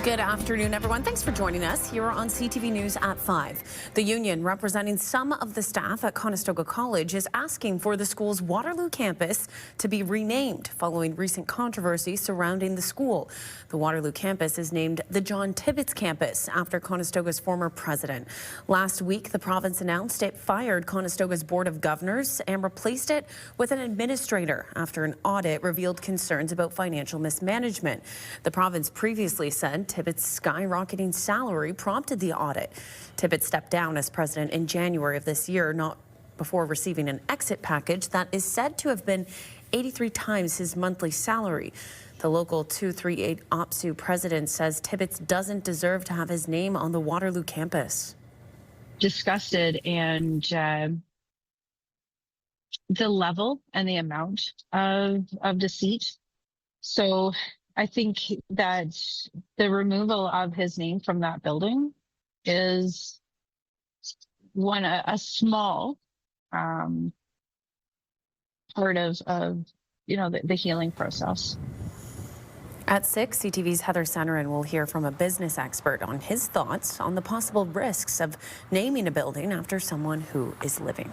Good afternoon, everyone. Thanks for joining us here on CTV News at 5. The union representing some of the staff at Conestoga College is asking for the school's Waterloo campus to be renamed following recent controversy surrounding the school. The Waterloo campus is named the John Tibbits campus after Conestoga's former president. Last week, the province announced it fired Conestoga's Board of Governors and replaced it with an administrator after an audit revealed concerns about financial mismanagement. The province previously said Tibbits' skyrocketing salary prompted the audit. Tibbits stepped down as president in January of this year, not before receiving an exit package that is said to have been 83 times his monthly salary. The local 238 OPSU president says Tibbits doesn't deserve to have his name on the Waterloo campus. Disgusted, and the level and the amount of deceit. So I think that the removal of his name from that building is a small part of the healing process. At 6, CTV's Heather Centerin will hear from a business expert on his thoughts on the possible risks of naming a building after someone who is living.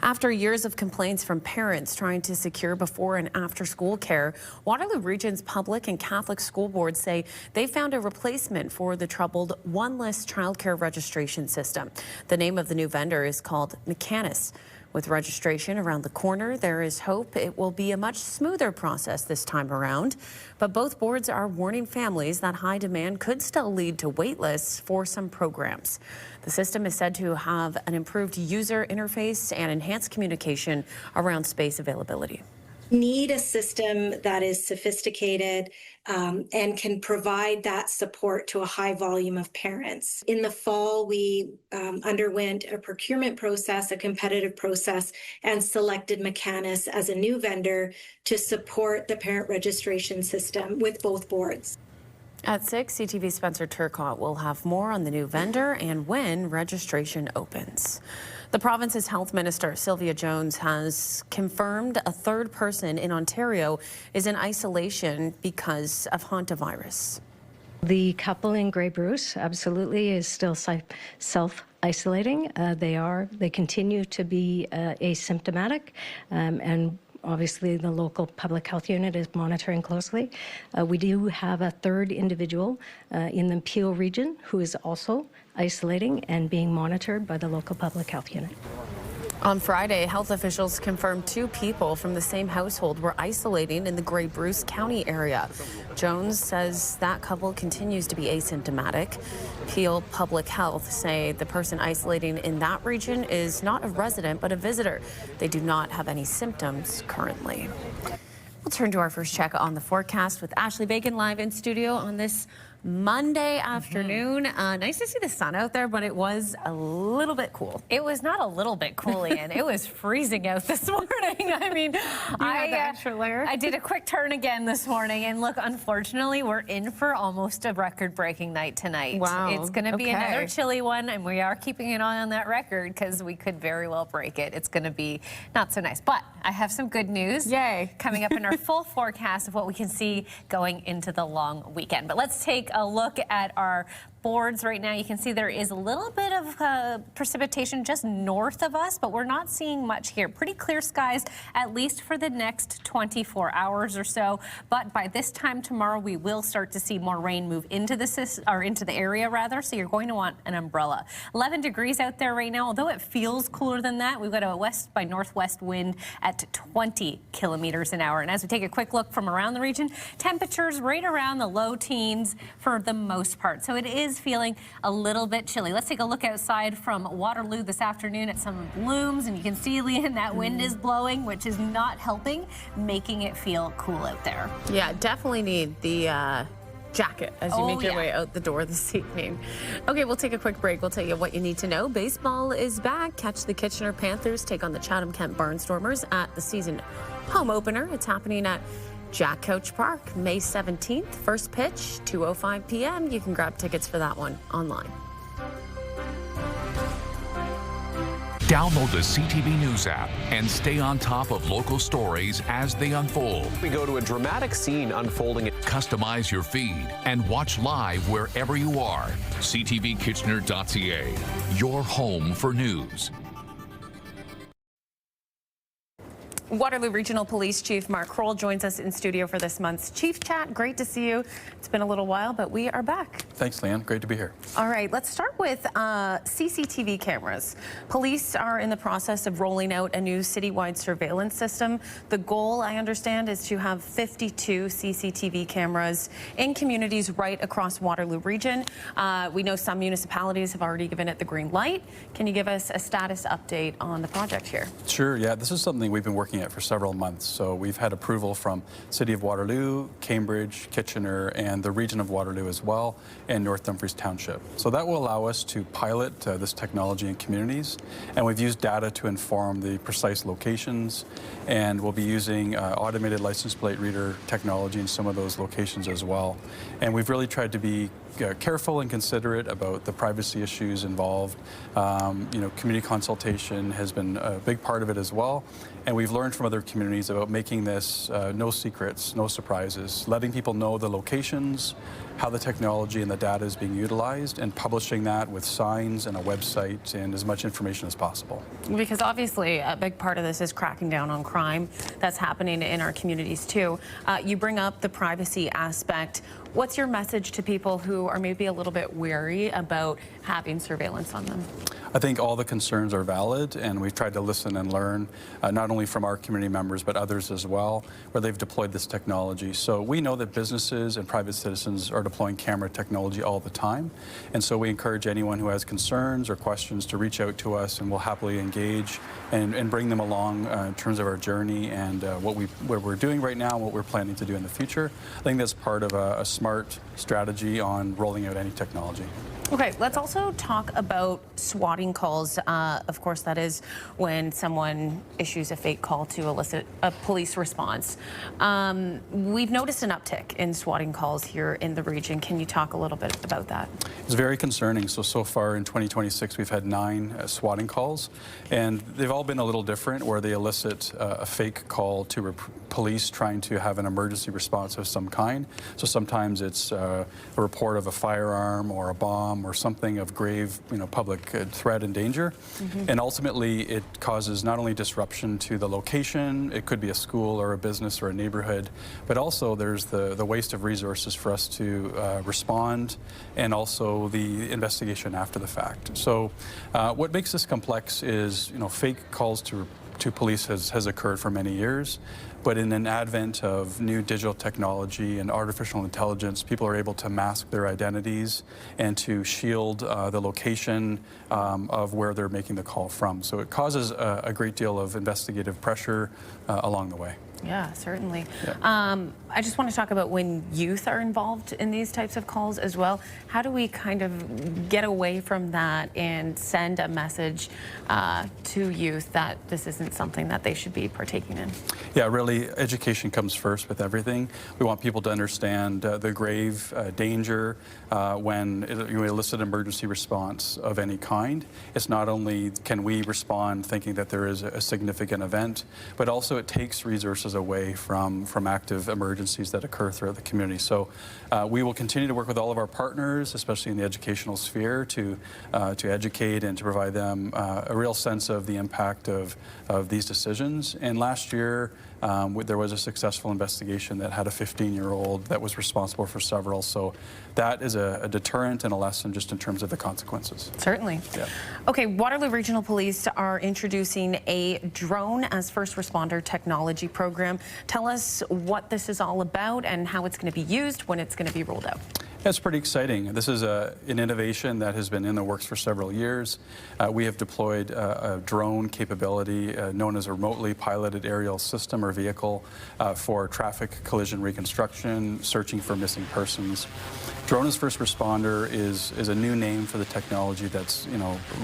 After years of complaints from parents trying to secure before and after school care, Waterloo Region's public and Catholic school boards say they found a replacement for the troubled one-list childcare registration system. The name of the new vendor is called McCannis. With registration around the corner, there is hope it will be a much smoother process this time around. But both boards are warning families that high demand could still lead to wait lists for some programs. The system is said to have an improved user interface and enhanced communication around space availability. Need a system that is sophisticated and can provide that support to a high volume of parents. In the fall, we underwent a procurement process, a competitive process, and selected McCannis as a new vendor to support the parent registration system with both boards. At 6, CTV's Spencer Turcott will have more on the new vendor and when registration opens. The province's health minister, Sylvia Jones, has confirmed a third person in Ontario is in isolation because of Hantavirus. The couple in Grey Bruce absolutely is still self-isolating. They continue to be asymptomatic, and obviously, the local public health unit is monitoring closely. We do have a third individual in the Peel region who is also isolating and being monitored by the local public health unit. On Friday, health officials confirmed 2 people from the same household were isolating in the Grey Bruce County area. Jones says that couple continues to be asymptomatic. Peel Public Health say the person isolating in that region is not a resident but a visitor. They do not have any symptoms currently. We'll turn to our first check on the forecast with Ashley Bacon live in studio on this Monday afternoon. Nice to see the sun out there, but it was a little bit cool. It was not a little bit cool, Ian. It was freezing out this morning. I mean, I had the extra layer. I did a quick turn again this morning, and look, unfortunately, we're in for almost a record-breaking night tonight. Wow. It's going to be another chilly one, and we are keeping an eye on that record because we could very well break it. It's going to be not so nice. But I have some good news. Yay. Coming up in our full forecast of what we can see going into the long weekend. But let's take a look at our boards right now. You can see there is a little bit of precipitation just north of us, but we're not seeing much here. Pretty clear skies, at least for the next 24 hours or so. But by this time tomorrow, we will start to see more rain move into the area rather. So you're going to want an umbrella. 11 degrees out there right now. Although it feels cooler than that, we've got a west by northwest wind at 20 kilometers an hour. And as we take a quick look from around the region, temperatures right around the low teens for the most part. So it is feeling a little bit chilly. Let's take a look outside from Waterloo this afternoon at some blooms, and you can see, Leanne, that wind is blowing, which is not helping, making it feel cool out there. Yeah, definitely need the jacket as you make your way out the door this evening. Okay, we'll take a quick break. We'll tell you what you need to know. Baseball is back. Catch the Kitchener Panthers take on the Chatham-Kent Barnstormers at the season home opener. It's happening at Jack Couch Park, May 17th. First pitch, 2:05 p.m. You can grab tickets for that one online. Download the CTV News app and stay on top of local stories as they unfold. We go to a dramatic scene unfolding. Customize your feed and watch live wherever you are. ctvkitchener.ca, your home for news. Waterloo Regional Police Chief Mark Kroll joins us in studio for this month's Chief Chat. Great to see you. It's been a little while, but we are back. Thanks, Leanne. Great to be here. All right, let's start with CCTV cameras. Police are in the process of rolling out a new citywide surveillance system. The goal, I understand, is to have 52 CCTV cameras in communities right across Waterloo Region. We know some municipalities have already given it the green light. Can you give us a status update on the project here? Sure, yeah. This is something we've been working at for several months. So we've had approval from City of Waterloo, Cambridge, Kitchener, and the region of Waterloo as well, and North Dumfries Township. So that will allow us to pilot this technology in communities, and we've used data to inform the precise locations, and we'll be using automated license plate reader technology in some of those locations as well. And we've really tried to be careful and considerate about the privacy issues involved. Community consultation has been a big part of it as well. And we've learned from other communities about making this no secrets, no surprises, letting people know the locations, how the technology and the data is being utilized, and publishing that with signs and a website and as much information as possible. Because obviously a big part of this is cracking down on crime that's happening in our communities too. You bring up the privacy aspect. What's your message to people who are maybe a little bit wary about having surveillance on them? I think all the concerns are valid, and we've tried to listen and learn, not only from our community members, but others as well, where they've deployed this technology. So we know that businesses and private citizens are deploying camera technology all the time. And so we encourage anyone who has concerns or questions to reach out to us, and we'll happily engage and bring them along in terms of our journey and what we're doing right now and what we're planning to do in the future. I think that's part of a smart strategy on rolling out any technology. Okay, let's also talk about swatting calls. Of course, that is when someone issues a fake call to elicit a police response. We've noticed an uptick in swatting calls here in the region. Can you talk a little bit about that? It's very concerning. So far in 2026, we've had 9 swatting calls, and they've all been a little different, where they elicit a fake call to police trying to have an emergency response of some kind. So sometimes it's a report of a firearm or a bomb or something of grave, public threat and danger. And ultimately, it causes not only disruption to the location, it could be a school or a business or a neighborhood, but also there's the waste of resources for us to respond, and also the investigation after the fact. So what makes this complex is, fake calls to police has occurred for many years. But in an advent of new digital technology and artificial intelligence, people are able to mask their identities and to shield the location of where they're making the call from. So it causes a great deal of investigative pressure along the way. Yeah, certainly. Yeah. I just want to talk about when youth are involved in these types of calls as well. How do we kind of get away from that and send a message to youth that this isn't something that they should be partaking in? Yeah, really, education comes first with everything. We want people to understand the grave danger when you elicit an emergency response of any kind. It's not only can we respond thinking that there is a significant event, but also it takes resources away from active emergencies that occur throughout the community. So we will continue to work with all of our partners, especially in the educational sphere, to educate and to provide them a real sense of the impact of these decisions. And last year, there was a successful investigation that had a 15-year-old that was responsible for several. So that is a deterrent and a lesson just in terms of the consequences. Certainly. Yeah. Okay, Waterloo Regional Police are introducing a drone as first responder technology program. Tell us what this is all about and how it's going to be used, when it's going to be rolled out. That's pretty exciting. This is an innovation that has been in the works for several years. We have deployed a drone capability known as a remotely piloted aerial system or vehicle for traffic collision reconstruction, searching for missing persons. Drone as First Responder is a new name for the technology that's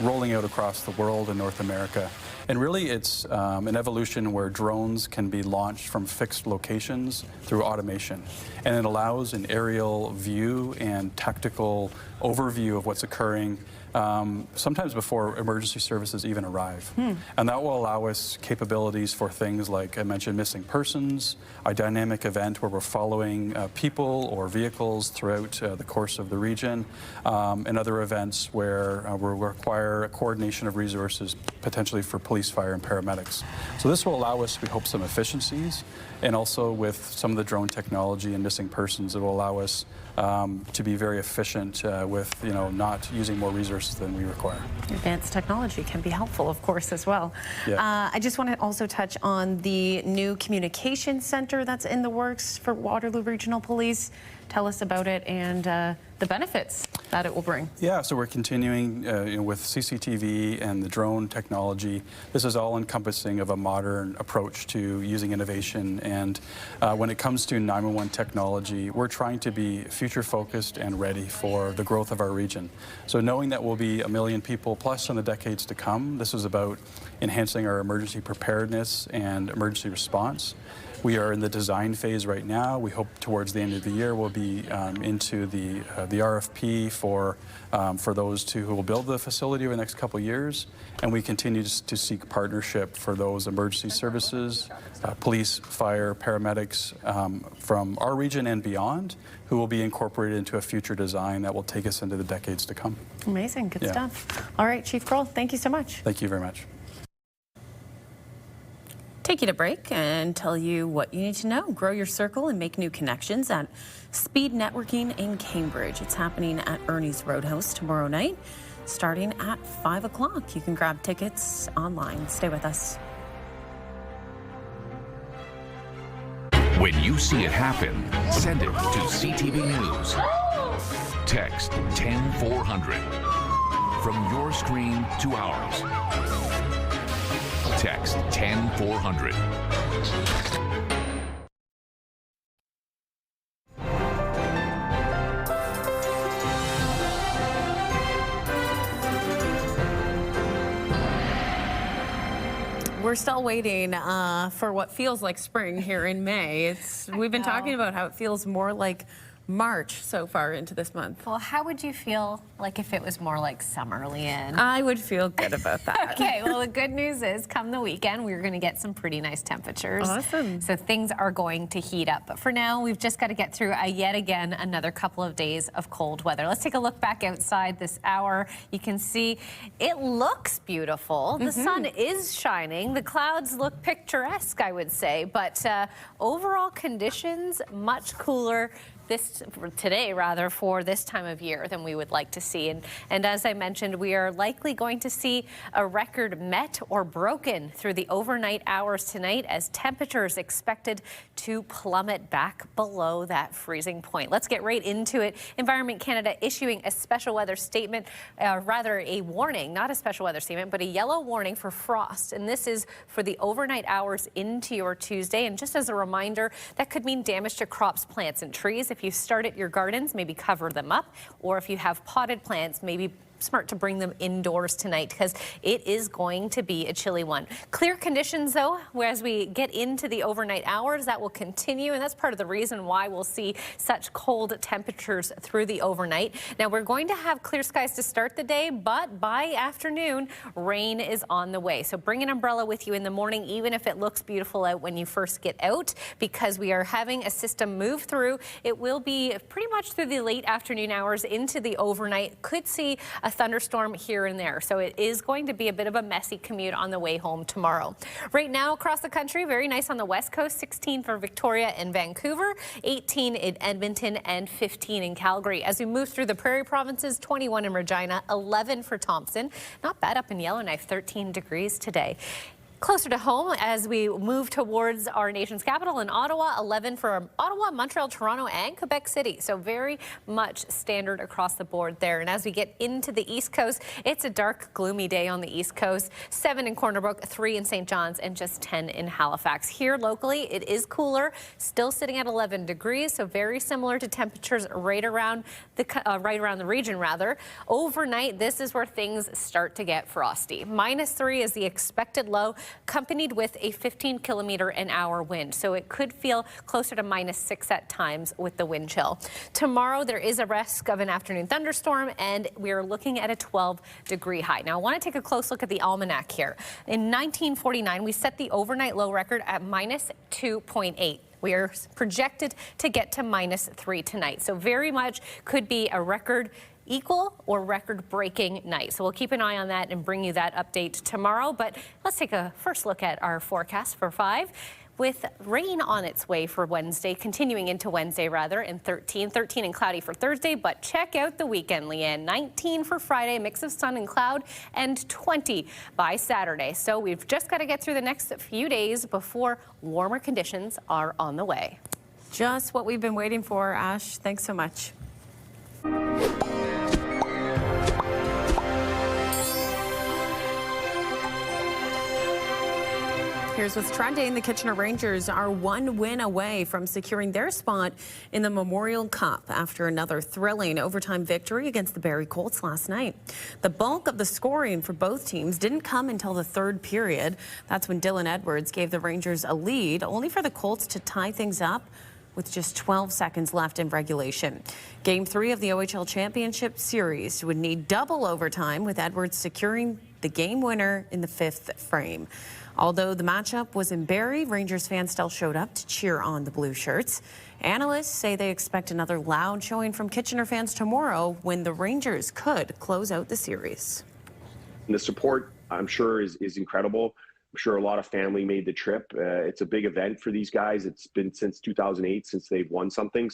rolling out across the world in North America. And really it's an evolution where drones can be launched from fixed locations through automation. And it allows an aerial view and tactical overview of what's occurring sometimes before emergency services even arrive. And that will allow us capabilities for things like I mentioned missing persons, a dynamic event where we're following people or vehicles throughout the course of the region, and other events where we'll require a coordination of resources potentially for police, fire, and paramedics. So this will allow us, we hope, some efficiencies, and also with some of the drone technology and missing persons, it will allow us to be very efficient with not using more resources than we require. Advanced technology can be helpful, of course, as well. Yeah. I just want to also touch on the new communication center that's in the works for Waterloo Regional Police. Tell us about it and the benefits that it will bring. Yeah, so we're continuing with CCTV and the drone technology. This is all encompassing of a modern approach to using innovation. And when it comes to 911 technology, we're trying to be future focused and ready for the growth of our region. So knowing that we'll be 1 million people plus in the decades to come, this is about enhancing our emergency preparedness and emergency response. We are in the design phase right now. We hope towards the end of the year we'll be into the RFP for those who will build the facility over the next couple of years. And we continue to seek partnership for those emergency services, police, fire, paramedics from our region and beyond, who will be incorporated into a future design that will take us into the decades to come. Amazing, good stuff. All right, Chief Kroll, thank you so much. Thank you very much. Take you to break and tell you what you need to know. Grow your circle and make new connections at Speed Networking in Cambridge. It's happening at Ernie's Roadhouse tomorrow night, starting at 5 o'clock. You can grab tickets online. Stay with us. When you see it happen, send it to CTV News. Text 10400 from your screen to ours. Text 10400. We're still waiting for what feels like spring here in May. We've been talking about how it feels more like March so far into this month. Well, how would you feel like if it was more like summer, Leanne? I would feel good about that. Okay, well, the good news is come the weekend, we're going to get some pretty nice temperatures. Awesome. So things are going to heat up. But for now, we've just got to get through yet again another couple of days of cold weather. Let's take a look back outside this hour. You can see it looks beautiful. The sun is shining. The clouds look picturesque, I would say. But overall conditions, much cooler today for this time of year than we would like to see. And as I mentioned, we are likely going to see a record met or broken through the overnight hours tonight as temperatures expected to plummet back below that freezing point. Let's get right into it. Environment Canada issuing a special weather statement, rather a warning, not a special weather statement, but a yellow warning for frost. And this is for the overnight hours into your Tuesday. And just as a reminder, that could mean damage to crops, plants, and trees. If you started your gardens, maybe cover them up, or if you have potted plants, maybe smart to bring them indoors tonight because it is going to be a chilly one. Clear conditions, though, as we get into the overnight hours, that will continue, and that's part of the reason why we'll see such cold temperatures through the overnight. Now, we're going to have clear skies to start the day, but by afternoon, rain is on the way. So bring an umbrella with you in the morning, even if it looks beautiful out when you first get out, because we are having a system move through. It will be pretty much through the late afternoon hours into the overnight. Could see a thunderstorm here and there. So it is going to be a bit of a messy commute on the way home tomorrow. Right now across the country, very nice on the west coast, 16 for Victoria and Vancouver, 18 in Edmonton, and 15 in Calgary. As we move through the prairie provinces, 21 in Regina, 11 for Thompson. Not bad up in Yellowknife, 13 degrees today. Closer to home as we move towards our nation's capital in Ottawa, 11 for Ottawa, Montreal, Toronto, and Quebec City. So very much standard across the board there. And as we get into the East Coast, it's a dark, gloomy day on the East Coast. 7 in Corner Brook, 3 in St. John's, and just 10 in Halifax. Here locally, it is cooler, still sitting at 11 degrees. So very similar to temperatures right around the region, rather. Overnight, this is where things start to get frosty. -3 is the expected low. accompanied with a 15-kilometer-an-hour wind. So it could feel closer to -6 at times with the wind chill. Tomorrow, there is a risk of an afternoon thunderstorm, and we're looking at a 12-degree high. Now, I want to take a close look at the almanac here. In 1949, we set the overnight low record at -2.8. We are projected to get to -3 tonight. So very much could be a record equal or record-breaking night. So we'll keep an eye on that and bring you that update tomorrow. But let's take a first look at our forecast for 5. With rain on its way for Wednesday, continuing into Wednesday rather, and 13 and cloudy for Thursday. But check out the weekend, Leanne. 19 for Friday, a mix of sun and cloud, and 20 by Saturday. So we've just got to get through the next few days before warmer conditions are on the way. Just what we've been waiting for, Ash. Thanks so much. Here's what's trending. The Kitchener Rangers are 1 win away from securing their spot in the Memorial Cup after another thrilling overtime victory against the Barrie Colts last night. The bulk of the scoring for both teams didn't come until the 3rd period. That's when Dylan Edwards gave the Rangers a lead, only for the Colts to tie things up with just 12 seconds left in regulation. Game 3 of the OHL Championship Series would need double overtime, with Edwards securing the game winner in the 5th frame. Although the matchup was in Barrie, Rangers fans still showed up to cheer on the blue shirts. Analysts say they expect another loud showing from Kitchener fans tomorrow when the Rangers could close out the series. The support, I'm sure, is incredible. I'm sure a lot of family made the trip. It's a big event for these guys. It's been since 2008 since they've won something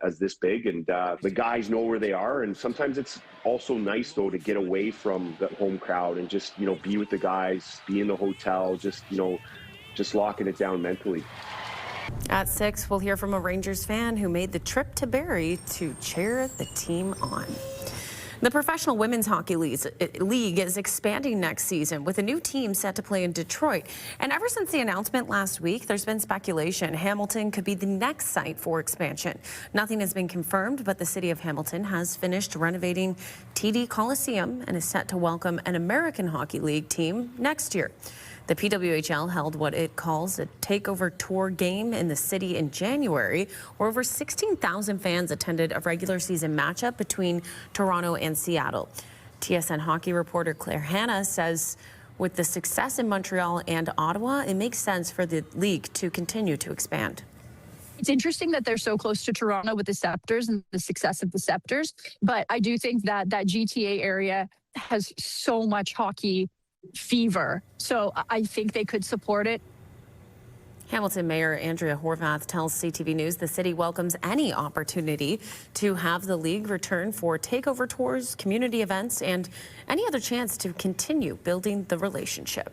as this big, and the guys know where they are. And sometimes it's also nice, though, to get away from the home crowd and just, be with the guys, be in the hotel, just locking it down mentally. At 6, we'll hear from a Rangers fan who made the trip to Barrie to cheer the team on. The Professional Women's Hockey League is expanding next season with a new team set to play in Detroit. And ever since the announcement last week, there's been speculation Hamilton could be the next site for expansion. Nothing has been confirmed, but the city of Hamilton has finished renovating TD Coliseum and is set to welcome an American Hockey League team next year. The PWHL held what it calls a takeover tour game in the city in January, where over 16,000 fans attended a regular season matchup between Toronto and Seattle. TSN hockey reporter Claire Hanna says with the success in Montreal and Ottawa, it makes sense for the league to continue to expand. It's interesting that they're so close to Toronto with the Scepters and the success of the Scepters, but I do think that GTA area has so much hockey fever, so I think they could support it. Hamilton Mayor Andrea Horvath tells CTV News the city welcomes any opportunity to have the league return for takeover tours, community events, and any other chance to continue building the relationship.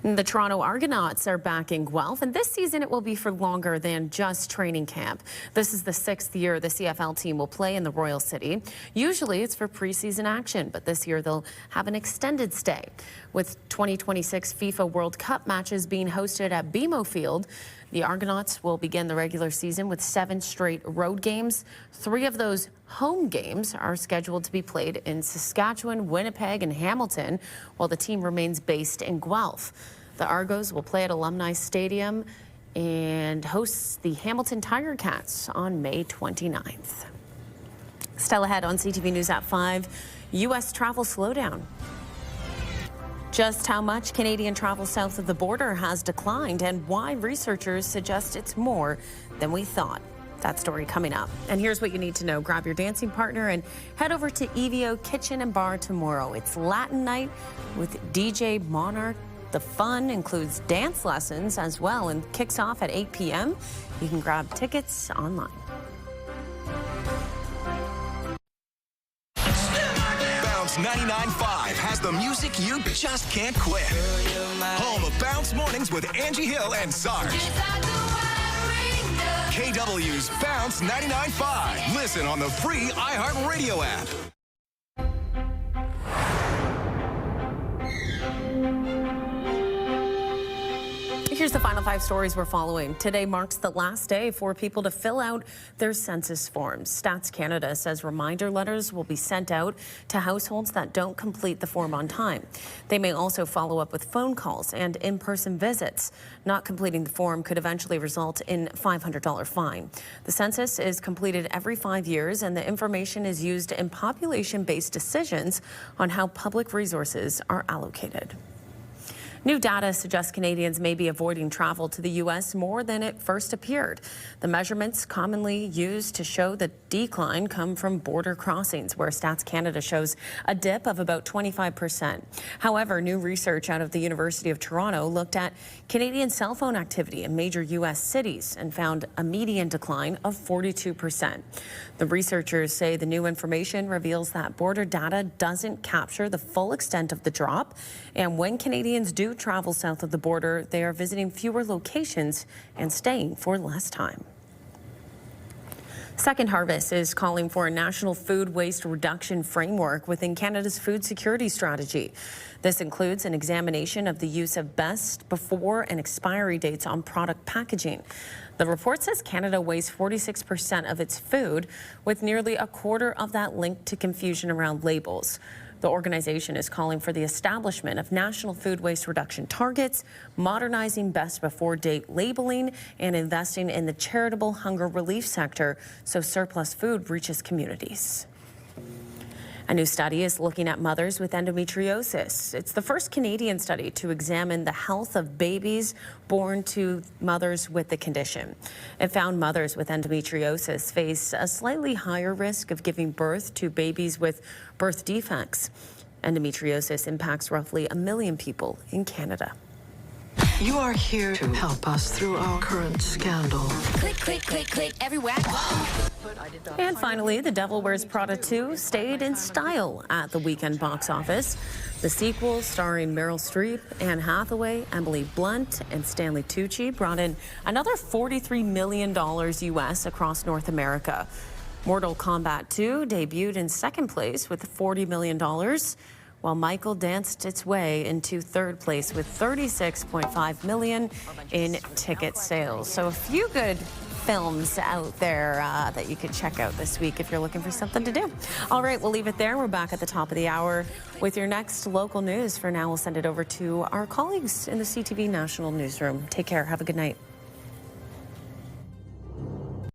The Toronto Argonauts are back in Guelph, and this season it will be for longer than just training camp. This is the 6th year the CFL team will play in the Royal City. Usually it's for preseason action, but this year they'll have an extended stay. With 2026 FIFA World Cup matches being hosted at BMO Field, the Argonauts will begin the regular season with 7 straight road games. 3 of those home games are scheduled to be played in Saskatchewan, Winnipeg, and Hamilton, while the team remains based in Guelph. The Argos will play at Alumni Stadium and hosts the Hamilton Tiger Cats on May 29th. Still ahead on CTV News at 5, U.S. travel slowdown. Just how much Canadian travel south of the border has declined and why researchers suggest it's more than we thought. That story coming up. And here's what you need to know. Grab your dancing partner and head over to EVO Kitchen and Bar tomorrow. It's Latin night with DJ Monarch. The fun includes dance lessons as well and kicks off at 8 p.m. You can grab tickets online. Bounce 99.5 has the music you just can't quit. Home of Bounce Mornings with Angie Hill and Sarge. KW's Bounce 99.5. Listen on the free iHeartRadio app. Here's the final 5 stories we're following. Today marks the last day for people to fill out their census forms. Stats Canada says reminder letters will be sent out to households that don't complete the form on time. They may also follow up with phone calls and in-person visits. Not completing the form could eventually result in a $500 fine. The census is completed every 5 years, and the information is used in population-based decisions on how public resources are allocated. New data suggests Canadians may be avoiding travel to the U.S. more than it first appeared. The measurements commonly used to show the decline come from border crossings, where Stats Canada shows a dip of about 25%. However, new research out of the University of Toronto looked at Canadian cell phone activity in major U.S. cities and found a median decline of 42%. The researchers say the new information reveals that border data doesn't capture the full extent of the drop, and when Canadians do travel south of the border, they are visiting fewer locations and staying for less time. Second Harvest is calling for a national food waste reduction framework within Canada's food security strategy. This includes an examination of the use of best before and expiry dates on product packaging. The report says Canada wastes 46% of its food, with nearly a quarter of that linked to confusion around labels. The organization is calling for the establishment of national food waste reduction targets, modernizing best before date labeling, and investing in the charitable hunger relief sector so surplus food reaches communities. A new study is looking at mothers with endometriosis. It's the first Canadian study to examine the health of babies born to mothers with the condition. It found mothers with endometriosis face a slightly higher risk of giving birth to babies with birth defects. Endometriosis impacts roughly 1 million people in Canada. You are here to help us through our current scandal. Click, click, click, click, everywhere. And finally, The Devil Wears Prada 2 stayed in style at the weekend box office. The sequel, starring Meryl Streep, Anne Hathaway, Emily Blunt, and Stanley Tucci, brought in another $43 million US across North America. Mortal Kombat 2 debuted in second place with $40 million, while Michael danced its way into third place with $36.5 million in ticket sales. So a few good films out there that you could check out this week if you're looking for something to do. All right, we'll leave it there. We're back at the top of the hour with your next local news. For now, we'll send it over to our colleagues in the CTV National Newsroom. Take care. Have a good night.